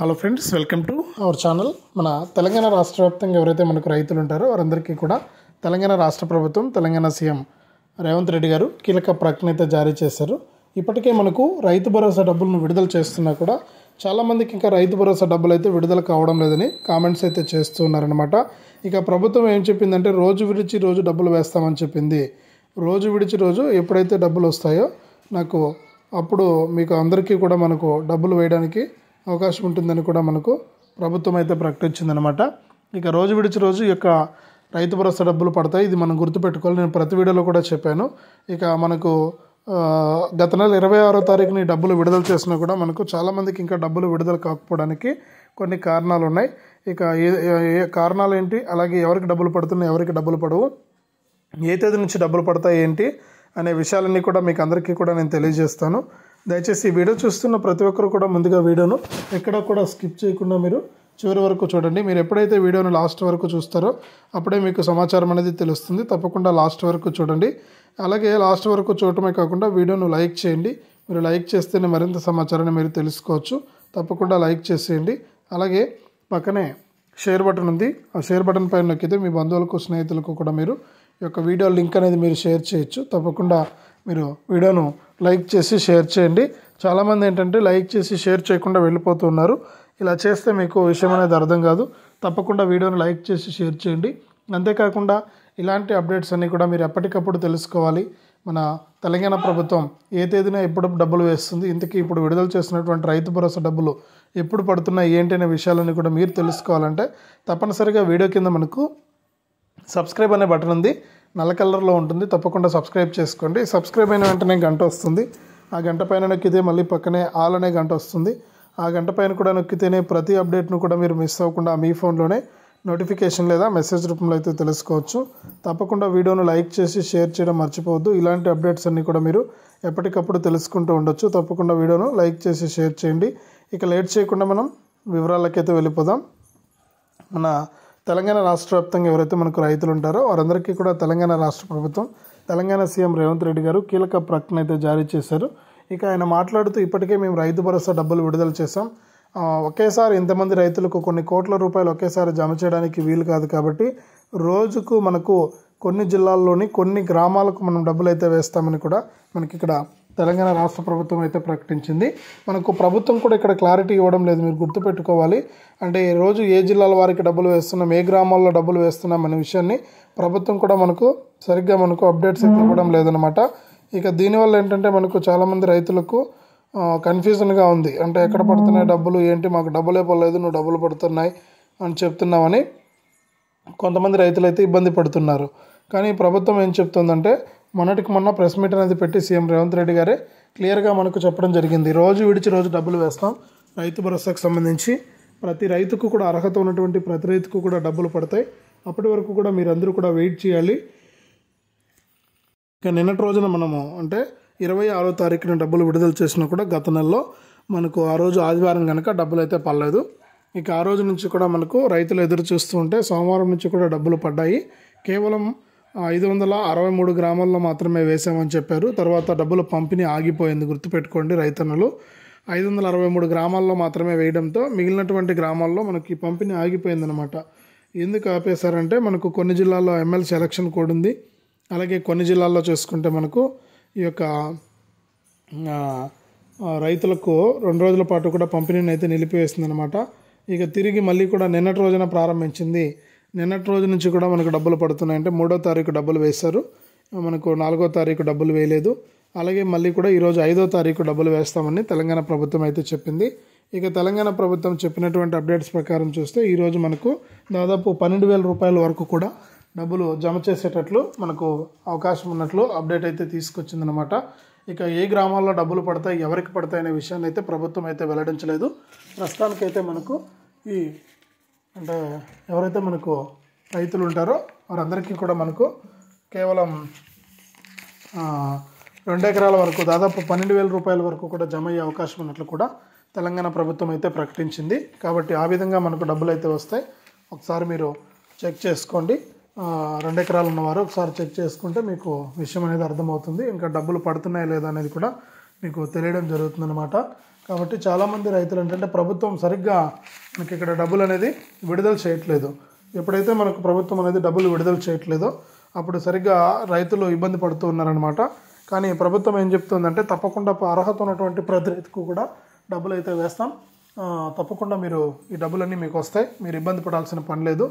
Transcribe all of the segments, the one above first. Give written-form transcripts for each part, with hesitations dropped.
Hello friends, welcome to our channel. మన తెలంగాణ రాష్ట్ర వ్యాప్తంగా ఎవరైతే మనకు రైతులు ఉంటారో వారందరికీ కూడా తెలంగాణ రాష్ట్ర ప్రభుత్వం, తెలంగాణ సీఎం రేవంత్ రెడ్డి గారు కీలక ప్రకటన అయితే జారీ చేశారు. ఇప్పటికే మనకు రైతు భరోసా డబ్బులను విడుదల చేస్తున్నా కూడా చాలామందికి ఇంకా రైతు భరోసా డబ్బులు అయితే విడుదల కావడం లేదని కామెంట్స్ అయితే చేస్తున్నారనమాట. ఇక ప్రభుత్వం ఏం చెప్పిందంటే రోజు విడిచి రోజు డబ్బులు వేస్తామని చెప్పింది. రోజు విడిచి రోజు ఎప్పుడైతే డబ్బులు వస్తాయో నాకు అప్పుడు మీకు అందరికీ కూడా మనకు డబ్బులు వేయడానికి అవకాశం ఉంటుందని కూడా మనకు ప్రభుత్వం అయితే ప్రకటించిందనమాట. ఇక రోజు విడిచి రోజు ఈ యొక్క రైతు భరోసా డబ్బులు పడతాయి. ఇది మనం గుర్తుపెట్టుకోవాలి. నేను ప్రతి వీడియోలో కూడా చెప్పాను. ఇక మనకు గత నెల 26వ తారీఖుని డబ్బులు విడుదల చేసినా కూడా మనకు చాలామందికి ఇంకా డబ్బులు విడుదల కాకపోవడానికి కొన్ని కారణాలు ఉన్నాయి. ఇక ఏ కారణాలు ఏంటి, అలాగే ఎవరికి డబ్బులు పడుతున్నాయి, ఎవరికి డబ్బులు పడవు, ఏ తేదీ నుంచి డబ్బులు పడతాయి ఏంటి అనే విషయాలన్నీ కూడా మీకు అందరికీ కూడా నేను తెలియజేస్తాను. దయచేసి ఈ వీడియో చూస్తున్న ప్రతి ఒక్కరు కూడా ముందుగా వీడియోను ఎక్కడ కూడా స్కిప్ చేయకుండా మీరు చివరి వరకు చూడండి. మీరు ఎప్పుడైతే వీడియోను లాస్ట్ వరకు చూస్తారో అప్పుడే మీకు సమాచారం అనేది తెలుస్తుంది. తప్పకుండా లాస్ట్ వరకు చూడండి. అలాగే లాస్ట్ వరకు చూడటమే కాకుండా వీడియోను లైక్ చేయండి. మీరు లైక్ చేస్తేనే మరింత సమాచారాన్ని మీరు తెలుసుకోవచ్చు. తప్పకుండా లైక్ చేసేయండి. అలాగే పక్కనే షేర్ బటన్ ఉంది. ఆ షేర్ బటన్ పైన నొక్కితే మీ బంధువులకు, స్నేహితులకు కూడా మీరు ఈ యొక్క వీడియో లింక్ అనేది మీరు షేర్ చేయొచ్చు. తప్పకుండా మీరు వీడియోను లైక్ చేసి షేర్ చేయండి. చాలామంది ఏంటంటే లైక్ చేసి షేర్ చేయకుండా వెళ్ళిపోతున్నారు. ఇలా చేస్తే మీకు విషయం అనేది అర్థం కాదు. తప్పకుండా వీడియోను లైక్ చేసి షేర్ చేయండి. అంతేకాకుండా ఇలాంటి అప్డేట్స్ అన్నీ కూడా మీరు ఎప్పటికప్పుడు తెలుసుకోవాలి. మన తెలంగాణ ప్రభుత్వం ఏ తేదీన ఎప్పుడు డబ్బులు వేస్తుంది, ఇంతకీ ఇప్పుడు విడుదల చేసినటువంటి రైతు భరోసా డబ్బులు ఎప్పుడు పడుతున్నాయి ఏంటి అనే విషయాలన్నీ కూడా మీరు తెలుసుకోవాలంటే తప్పనిసరిగా వీడియో కింద మనకు సబ్స్క్రైబ్ అనే బటన్ ఉంది, నల్ల కలర్లో ఉంటుంది. తప్పకుండా సబ్స్క్రైబ్ చేసుకోండి. సబ్స్క్రైబ్ అయిన వెంటనే గంట వస్తుంది. ఆ గంట పైన నొక్కితే మళ్ళీ పక్కనే ఆల్ అనే గంట వస్తుంది. ఆ గంట పైన కూడా నొక్కితేనే ప్రతి అప్డేట్ను కూడా మీరు మిస్ అవ్వకుండా మీ ఫోన్లోనే నోటిఫికేషన్ లేదా మెసేజ్ రూపంలో అయితే తెలుసుకోవచ్చు. తప్పకుండా వీడియోను లైక్ చేసి షేర్ చేయడం మర్చిపోవద్దు. ఇలాంటి అప్డేట్స్ అన్నీ కూడా మీరు ఎప్పటికప్పుడు తెలుసుకుంటూ ఉండొచ్చు. తప్పకుండా వీడియోను లైక్ చేసి షేర్ చేయండి. ఇక లేట్ చేయకుండా మనం వివరాలకైతే వెళ్ళిపోదాం. మన తెలంగాణ రాష్ట్ర వ్యాప్తంగా ఎవరైతే మనకు రైతులు ఉంటారో వారందరికీ కూడా తెలంగాణ రాష్ట్ర ప్రభుత్వం, తెలంగాణ సీఎం రేవంత్ రెడ్డి గారు కీలక ప్రకటన అయితే జారీ చేశారు. ఇక ఆయన మాట్లాడుతూ ఇప్పటికే మేము రైతు భరోసా డబ్బులు విడుదల చేశాం. ఒకేసారి ఇంతమంది రైతులకు కొన్ని కోట్ల రూపాయలు ఒకేసారి జమ చేయడానికి వీలు కాదు. కాబట్టి రోజుకు మనకు కొన్ని జిల్లాల్లోని కొన్ని గ్రామాలకు మనం డబ్బులు అయితే వేస్తామని కూడా మనకి ఇక్కడ తెలంగాణ రాష్ట్ర ప్రభుత్వం అయితే ప్రకటించింది. మనకు ప్రభుత్వం కూడా ఇక్కడ క్లారిటీ ఇవ్వడం లేదు, మీరు గుర్తుపెట్టుకోవాలి. అంటే రోజు ఏ జిల్లాల వారికి డబ్బులు వేస్తున్నాం, ఏ గ్రామాల్లో డబ్బులు వేస్తున్నాం అనే విషయాన్ని ప్రభుత్వం కూడా మనకు సరిగ్గా మనకు అప్డేట్స్ అయితే ఇవ్వడం లేదనమాట. ఇక దీనివల్ల ఏంటంటే మనకు చాలామంది రైతులకు కన్ఫ్యూజన్గా ఉంది. అంటే ఎక్కడ పడుతున్నాయి డబ్బులు ఏంటి, మాకు డబ్బులే పడలేదు, నువ్వు డబ్బులు పడుతున్నాయి అని చెప్తున్నామని కొంతమంది రైతులు అయితే ఇబ్బంది పడుతున్నారు. కానీ ప్రభుత్వం ఏం చెప్తుందంటే మొన్నటికి మొన్న ప్రెస్ మీట్ అనేది పెట్టి సీఎం రేవంత్ రెడ్డి గారే క్లియర్గా మనకు చెప్పడం జరిగింది. రోజు విడిచి రోజు డబ్బులు వేస్తాం. రైతు భరోసాకు సంబంధించి ప్రతి రైతుకు కూడా అర్హత ఉన్నటువంటి ప్రతి రైతుకు కూడా డబ్బులు పడతాయి. అప్పటి వరకు కూడా మీరందరూ కూడా వెయిట్ చేయాలి. ఇక నిన్నటి రోజున మనము అంటే 26వ తారీఖున డబ్బులు విడుదల చేసినా కూడా గత నెలలో మనకు ఆ రోజు ఆదివారం కనుక డబ్బులు అయితే పడలేదు. ఇక ఆ రోజు నుంచి కూడా మనకు రైతులు ఎదురు చూస్తూ ఉంటే సోమవారం నుంచి కూడా డబ్బులు పడ్డాయి. కేవలం 563 గ్రామాల్లో మాత్రమే వేసామని చెప్పారు. తర్వాత డబ్బులు పంపిణీ ఆగిపోయింది. గుర్తుపెట్టుకోండి రైతన్నలు, 563 గ్రామాల్లో మాత్రమే వేయడంతో మిగిలినటువంటి గ్రామాల్లో మనకి పంపిణీ ఆగిపోయిందనమాట. ఎందుకు ఆపేశారంటే మనకు కొన్ని జిల్లాల్లో ఎమ్మెల్సీ ఎలక్షన్ కోడ్ ఉంది. అలాగే కొన్ని జిల్లాల్లో చూసుకుంటే మనకు ఈ యొక్క రైతులకు 2 రోజుల పాటు కూడా పంపిణీని అయితే నిలిపివేసిందనమాట. ఇక తిరిగి మళ్ళీ కూడా నిన్నటి రోజున ప్రారంభించింది. నిన్నటి రోజు నుంచి కూడా మనకు డబ్బులు పడుతున్నాయంటే 3వ తారీఖు డబ్బులు వేశారు, మనకు 4వ తారీఖు డబ్బులు వేయలేదు. అలాగే మళ్ళీ కూడా ఈరోజు 5వ తారీఖు డబ్బులు వేస్తామని తెలంగాణ ప్రభుత్వం అయితే చెప్పింది. ఇక తెలంగాణ ప్రభుత్వం చెప్పినటువంటి అప్డేట్స్ ప్రకారం చూస్తే ఈరోజు మనకు దాదాపు 12,000 రూపాయల వరకు కూడా డబ్బులు జమ చేసేటట్లు మనకు అవకాశం ఉన్నట్లు అప్డేట్ అయితే తీసుకొచ్చిందనమాట. ఇక ఏ గ్రామాల్లో డబ్బులు పడతాయి, ఎవరికి పడతాయి అనే విషయాన్ని అయితే ప్రభుత్వం అయితే వెల్లడించలేదు. ప్రస్తుతానికైతే మనకు ఈ అంటే ఎవరైతే మనకు రైతులు ఉంటారో వారందరికీ కూడా మనకు కేవలం 2 ఎకరాల వరకు దాదాపు 12,000 రూపాయల వరకు కూడా జమ అయ్యే అవకాశం ఉన్నట్లు కూడా తెలంగాణ ప్రభుత్వం అయితే ప్రకటించింది. కాబట్టి ఆ విధంగా మనకు డబ్బులు అయితే వస్తాయి. ఒకసారి మీరు చెక్ చేసుకోండి. 2 ఎకరాలు ఉన్నవారు ఒకసారి చెక్ చేసుకుంటే మీకు విషయం అనేది అర్థమవుతుంది. ఇంకా డబ్బులు పడుతున్నాయా లేదా అనేది కూడా మీకు తెలియడం జరుగుతుందన్నమాట. కాబట్టి చాలామంది రైతులు ఏంటంటే ప్రభుత్వం సరిగ్గా మనకి ఇక్కడ డబ్బులు అనేది విడుదల చేయట్లేదు. ఎప్పుడైతే మనకు ప్రభుత్వం అనేది డబ్బులు విడుదల చేయట్లేదో అప్పుడు సరిగ్గా రైతులు ఇబ్బంది పడుతూ ఉన్నారనమాట. కానీ ప్రభుత్వం ఏం చెప్తుందంటే తప్పకుండా అర్హత ఉన్నటువంటి ప్రతి రైతుకు కూడా డబ్బులు అయితే వేస్తాం, తప్పకుండా మీరు ఈ డబ్బులన్నీ మీకు వస్తాయి, మీరు ఇబ్బంది పడాల్సిన పని లేదు,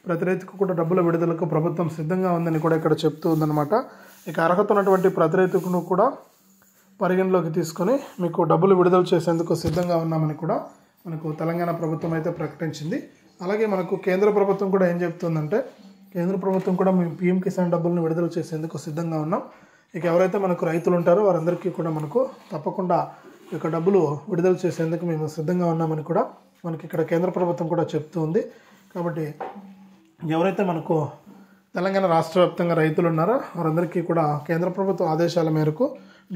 ప్రతి రైతుకు కూడా డబ్బుల విడుదలకు ప్రభుత్వం సిద్ధంగా ఉందని కూడా ఇక్కడ చెప్తూ ఉందన్నమాట. ఇక అర్హత ఉన్నటువంటి ప్రతి రైతుకును కూడా పరిగణలోకి తీసుకొని మీకు డబ్బులు విడుదల చేసేందుకు సిద్ధంగా ఉన్నామని కూడా మనకు తెలంగాణ ప్రభుత్వం అయితే ప్రకటించింది. అలాగే మనకు కేంద్ర ప్రభుత్వం కూడా ఏం చెప్తుందంటే కేంద్ర ప్రభుత్వం కూడా మేము పీఎం కిసాన్ డబ్బులను విడుదల చేసేందుకు సిద్ధంగా ఉన్నాం. ఇక ఎవరైతే మనకు రైతులు ఉంటారో వారందరికీ కూడా మనకు తప్పకుండా ఈ యొక్క డబ్బులు విడుదల చేసేందుకు మేము సిద్ధంగా ఉన్నామని కూడా మనకి ఇక్కడ కేంద్ర ప్రభుత్వం కూడా చెప్తూ ఉంది. కాబట్టి ఎవరైతే మనకు తెలంగాణ రాష్ట్ర వ్యాప్తంగా రైతులు ఉన్నారో వారందరికీ కూడా కేంద్ర ప్రభుత్వ ఆదేశాల మేరకు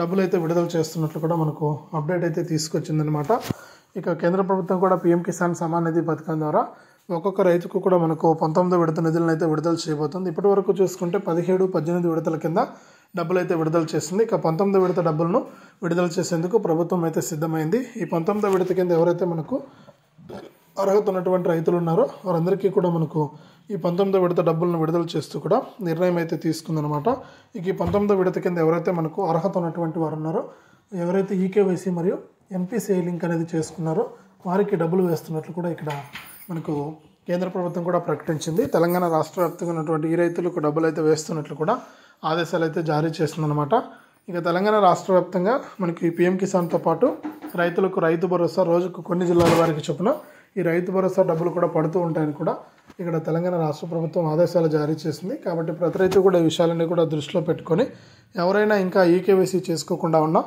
డబ్బులు అయితే విడుదల చేస్తున్నట్లు కూడా మనకు అప్డేట్ అయితే తీసుకొచ్చిందనమాట. ఇక కేంద్ర ప్రభుత్వం కూడా పీఎం కిసాన్ సమ్మాన్ నిధి పథకం ద్వారా ఒక్కొక్క రైతుకు కూడా మనకు 19వ విడత నిధులను అయితే విడుదల చేయబోతుంది. ఇప్పటి వరకు చూసుకుంటే 17, 18 విడతల కింద డబ్బులు అయితే విడుదల చేస్తుంది. ఇక 19వ విడత డబ్బులను విడుదల చేసేందుకు ప్రభుత్వం అయితే సిద్ధమైంది. ఈ 19వ విడత కింద ఎవరైతే మనకు అర్హత ఉన్నటువంటి రైతులు ఉన్నారో వారందరికీ కూడా మనకు ఈ 19వ విడత డబ్బులను విడుదల చేస్తూ కూడా నిర్ణయం అయితే తీసుకుందనమాట. ఇక ఈ 19వ విడత కింద ఎవరైతే మనకు అర్హత ఉన్నటువంటి వారు ఉన్నారో, ఎవరైతే ఈకేవైసీ మరియు ఎన్పిసిఐ లింక్ అనేది చేసుకున్నారో వారికి డబ్బులు వేస్తున్నట్లు కూడా ఇక్కడ మనకు కేంద్ర ప్రభుత్వం కూడా ప్రకటించింది. తెలంగాణ రాష్ట్ర వ్యాప్తంగా ఉన్నటువంటి ఈ రైతులకు డబ్బులు అయితే వేస్తున్నట్లు కూడా ఆదేశాలు అయితే జారీ చేస్తుందన్నమాట. ఇక తెలంగాణ రాష్ట్ర వ్యాప్తంగా మనకి పీఎం కిసాన్తో పాటు రైతులకు రైతు భరోసా రోజుకు కొన్ని జిల్లాల వారికి చొప్పున ఈ రైతు భరోసా డబ్బులు కూడా పడుతూ ఉంటాయని కూడా ఇక్కడ తెలంగాణ రాష్ట్ర ప్రభుత్వం ఆదేశాలు జారీ చేసింది. కాబట్టి ప్రతి రైతు కూడా ఈ విషయాలన్నీ కూడా దృష్టిలో పెట్టుకొని ఎవరైనా ఇంకా ఈకేవైసీ చేసుకోకుండా ఉన్నా,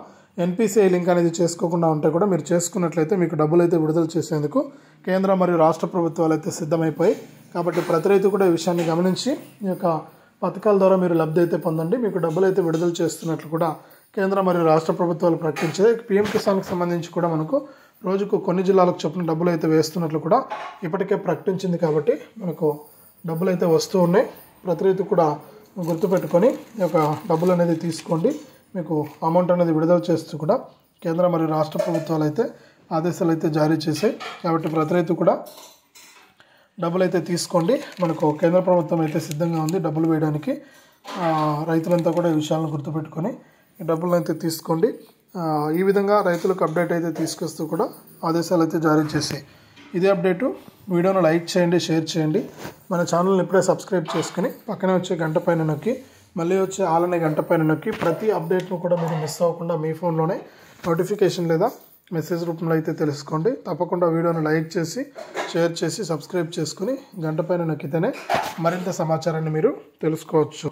ఎన్పిసిఐ లింక్ అనేది చేసుకోకుండా ఉంటే కూడా మీరు చేసుకున్నట్లయితే మీకు డబ్బులు అయితే విడుదల చేసేందుకు కేంద్ర మరియు రాష్ట్ర ప్రభుత్వాలు అయితే సిద్ధమైపోయి. కాబట్టి ప్రతి రైతు కూడా ఈ విషయాన్ని గమనించి ఈ యొక్క పథకాల ద్వారా మీరు లబ్ధి అయితే పొందండి, మీకు డబ్బులు అయితే విడుదల చేస్తున్నట్లు కూడా కేంద్ర మరియు రాష్ట్ర ప్రభుత్వాలు ప్రకటించాయి. పీఎం కిసాన్కి సంబంధించి కూడా మనకు రోజుకు కొన్ని జిల్లాలకు చొప్పున డబ్బులు అయితే వేస్తున్నట్లు కూడా ఇప్పటికే ప్రకటించింది. కాబట్టి మనకు డబ్బులు అయితే వస్తూ ఉన్నాయి. ప్రతి రైతు కూడా గుర్తుపెట్టుకొని ఈ యొక్క డబ్బులు అనేది తీసుకోండి, మీకు అమౌంట్ అనేది విడుదల చేస్తూ కూడా కేంద్ర మరియు రాష్ట్ర ప్రభుత్వాలు అయితే ఆదేశాలు అయితే జారీ చేశాయి. కాబట్టి ప్రతి రైతు కూడా డబ్బులు అయితే తీసుకోండి, మనకు కేంద్ర ప్రభుత్వం అయితే సిద్ధంగా ఉంది డబ్బులు వేయడానికి. రైతులంతా కూడా ఈ విషయాలను గుర్తుపెట్టుకొని ఈ డబ్బులను అయితే తీసుకోండి. ఈ విధంగా రైతులకు అప్డేట్ అయితే తీసుకొస్తూ కూడా ఆదేశాలు అయితే జారీ చేశాయి. ఇదే అప్డేటు వీడియోను లైక్ చేయండి, షేర్ చేయండి. మన ఛానల్ని ఇప్పుడే సబ్స్క్రైబ్ చేసుకుని పక్కనే వచ్చే గంట పైన నొక్కి మళ్ళీ వచ్చే ఆల్ అనే గంట పైన నొక్కి ప్రతి అప్డేట్ను కూడా మీరు మిస్ అవ్వకుండా మీ ఫోన్లోనే నోటిఫికేషన్ లేదా మెసేజ్ రూపంలో అయితే తెలుసుకోండి. తప్పకుండా వీడియోను లైక్ చేసి షేర్ చేసి సబ్స్క్రైబ్ చేసుకుని గంట పైన నొక్కితేనే మరింత సమాచారాన్ని మీరు తెలుసుకోవచ్చు.